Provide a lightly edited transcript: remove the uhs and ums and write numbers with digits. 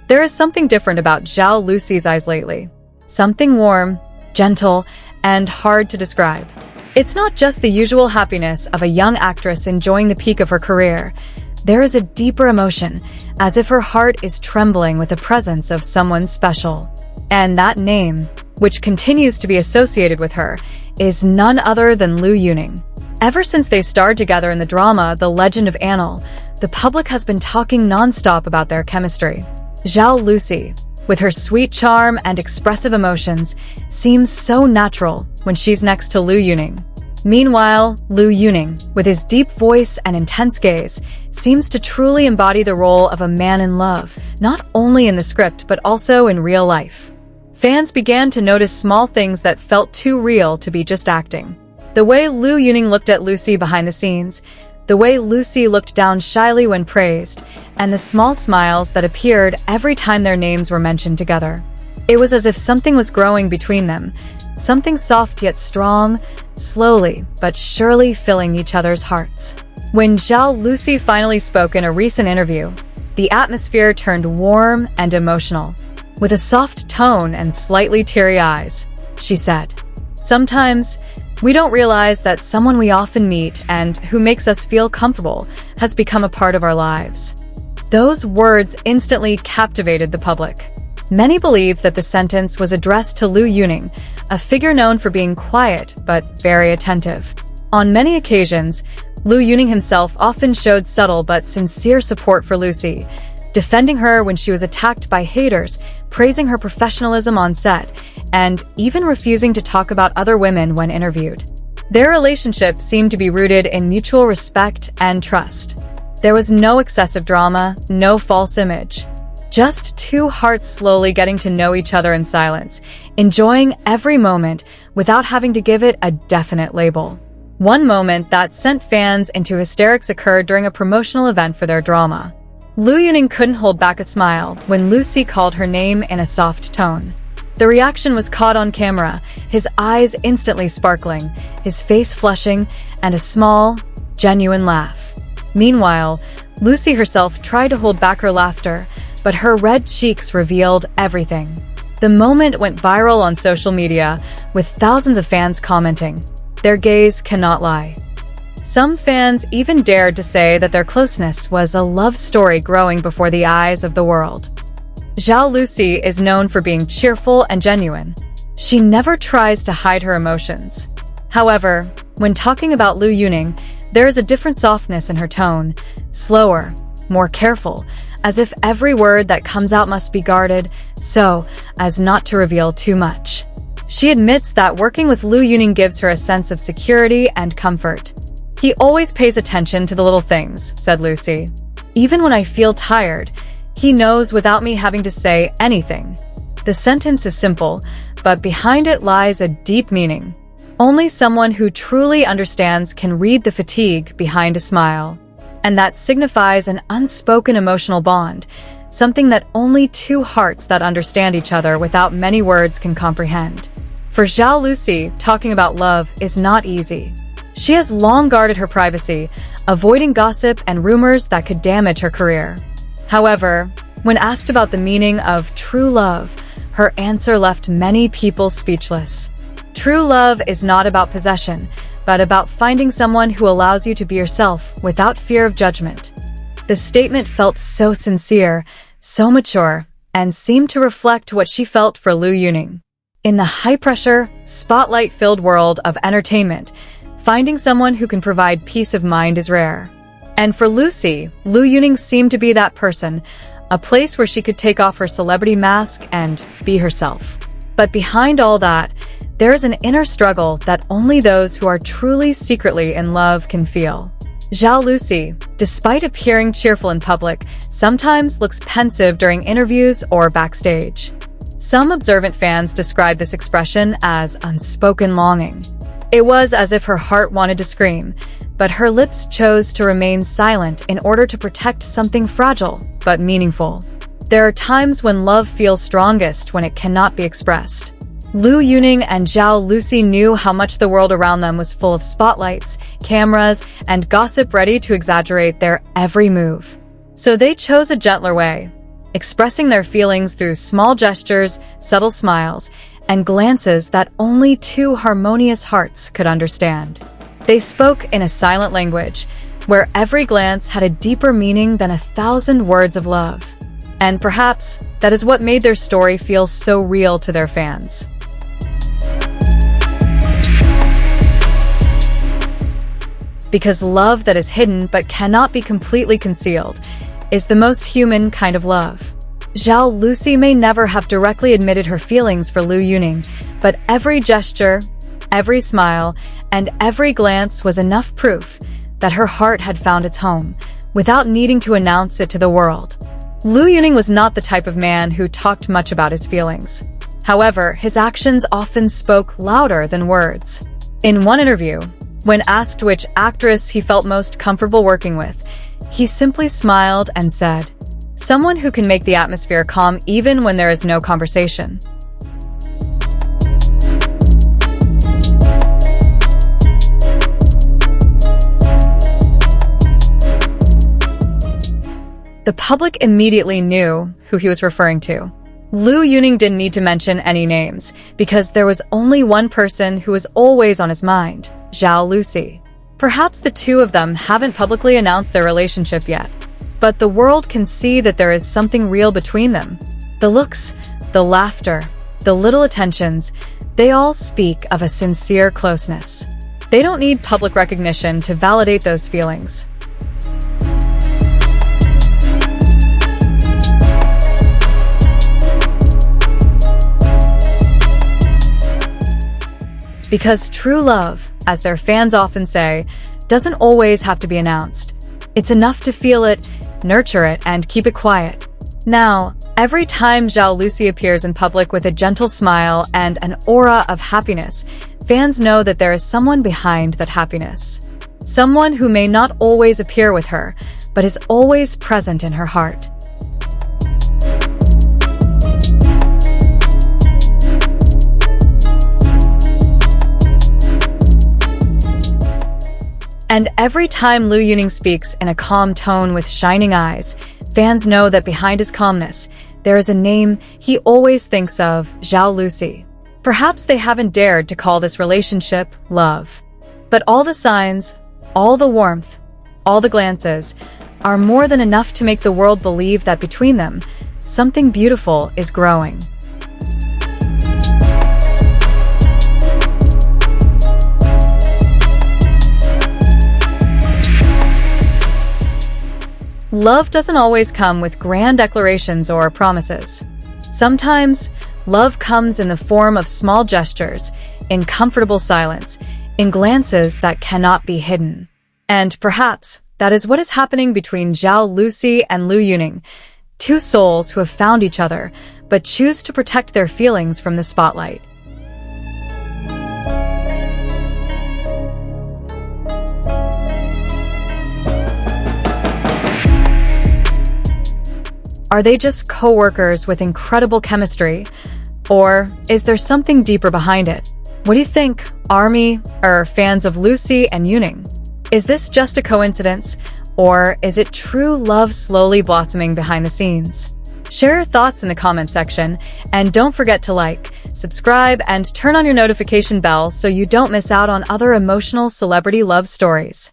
There is something different about Zhao Lusi's eyes lately. Something warm, gentle, and hard to describe. It's not just the usual happiness of a young actress enjoying the peak of her career. There is a deeper emotion, as if her heart is trembling with the presence of someone special. And that name, which continues to be associated with her, is none other than Liu Yuning. Ever since they starred together in the drama The Legend of Anle, the public has been talking non-stop about their chemistry. Zhao Lusi, with her sweet charm and expressive emotions, seems so natural when she's next to Liu Yuning. Meanwhile, Liu Yuning, with his deep voice and intense gaze, seems to truly embody the role of a man in love, not only in the script but also in real life. Fans began to notice small things that felt too real to be just acting. The way Liu Yuning looked at Lucy behind the scenes, the way Lucy looked down shyly when praised, and the small smiles that appeared every time their names were mentioned together. It was as if something was growing between them, something soft yet strong, slowly but surely filling each other's hearts. When Zhao Lusi finally spoke in a recent interview, the atmosphere turned warm and emotional. With a soft tone and slightly teary eyes, she said, "Sometimes, we don't realize that someone we often meet and who makes us feel comfortable has become a part of our lives." Those words instantly captivated the public. Many believe that the sentence was addressed to Liu Yuning, a figure known for being quiet but very attentive. On many occasions, Liu Yuning himself often showed subtle but sincere support for Lucy, defending her when she was attacked by haters, praising her professionalism on set, and even refusing to talk about other women when interviewed. Their relationship seemed to be rooted in mutual respect and trust. There was no excessive drama, no false image. Just two hearts slowly getting to know each other in silence, enjoying every moment without having to give it a definite label. One moment that sent fans into hysterics occurred during a promotional event for their drama. Liu Yuning couldn't hold back a smile when Lucy called her name in a soft tone. The reaction was caught on camera, his eyes instantly sparkling, his face flushing, and a small, genuine laugh. Meanwhile, Lucy herself tried to hold back her laughter, but her red cheeks revealed everything. The moment went viral on social media, with thousands of fans commenting, "Their gaze cannot lie." Some fans even dared to say that their closeness was a love story growing before the eyes of the world. Zhao Lusi is known for being cheerful and genuine. She never tries to hide her emotions. However, when talking about Liu Yuning, there is a different softness in her tone, slower, more careful, as if every word that comes out must be guarded, so as not to reveal too much. She admits that working with Liu Yuning gives her a sense of security and comfort. "He always pays attention to the little things," said Lucy. "Even when I feel tired, he knows without me having to say anything." The sentence is simple, but behind it lies a deep meaning. Only someone who truly understands can read the fatigue behind a smile. And that signifies an unspoken emotional bond, something that only two hearts that understand each other without many words can comprehend. For Zhao Lusi, talking about love is not easy. She has long guarded her privacy, avoiding gossip and rumors that could damage her career. However, when asked about the meaning of true love, her answer left many people speechless. True love is not about possession, but about finding someone who allows you to be yourself without fear of judgment. The statement felt so sincere, so mature, and seemed to reflect what she felt for Liu Yuning. In the high-pressure, spotlight-filled world of entertainment, finding someone who can provide peace of mind is rare. And for Lucy, Liu Yuning seemed to be that person, a place where she could take off her celebrity mask and be herself. But behind all that, there is an inner struggle that only those who are truly secretly in love can feel. Zhao Lusi, despite appearing cheerful in public, sometimes looks pensive during interviews or backstage. Some observant fans describe this expression as unspoken longing. It was as if her heart wanted to scream, but her lips chose to remain silent in order to protect something fragile but meaningful. There are times when love feels strongest when it cannot be expressed. Liu Yuning and Zhao Lusi knew how much the world around them was full of spotlights, cameras, and gossip ready to exaggerate their every move. So they chose a gentler way, expressing their feelings through small gestures, subtle smiles, and glances that only two harmonious hearts could understand. They spoke in a silent language, where every glance had a deeper meaning than 1,000 words of love. And perhaps that is what made their story feel so real to their fans. Because love that is hidden but cannot be completely concealed is the most human kind of love. Zhao Lusi may never have directly admitted her feelings for Liu Yuning, but every gesture, every smile, and every glance was enough proof that her heart had found its home, without needing to announce it to the world. Liu Yuning was not the type of man who talked much about his feelings. However, his actions often spoke louder than words. In one interview, when asked which actress he felt most comfortable working with, he simply smiled and said, "Someone who can make the atmosphere calm even when there is no conversation." The public immediately knew who he was referring to. Liu Yuning didn't need to mention any names, because there was only one person who was always on his mind: Zhao Lusi. Perhaps the two of them haven't publicly announced their relationship yet, but the world can see that there is something real between them. The looks, the laughter, the little attentions, they all speak of a sincere closeness. They don't need public recognition to validate those feelings. Because true love, as their fans often say, doesn't always have to be announced. It's enough to feel it, nurture it, and keep it quiet. Now, every time Zhao Lusi appears in public with a gentle smile and an aura of happiness, fans know that there is someone behind that happiness. Someone who may not always appear with her, but is always present in her heart. And every time Liu Yuning speaks in a calm tone with shining eyes, fans know that behind his calmness, there is a name he always thinks of: Zhao Lusi. Perhaps they haven't dared to call this relationship love. But all the signs, all the warmth, all the glances, are more than enough to make the world believe that between them, something beautiful is growing. Love doesn't always come with grand declarations or promises. Sometimes, love comes in the form of small gestures, in comfortable silence, in glances that cannot be hidden. And perhaps that is what is happening between Zhao Lusi and Liu Yuning, two souls who have found each other, but choose to protect their feelings from the spotlight. Are they just co-workers with incredible chemistry? Or is there something deeper behind it? What do you think, ARMY, or fans of Lusi and Yuning? Is this just a coincidence, or is it true love slowly blossoming behind the scenes? Share your thoughts in the comment section, and don't forget to like, subscribe, and turn on your notification bell so you don't miss out on other emotional celebrity love stories.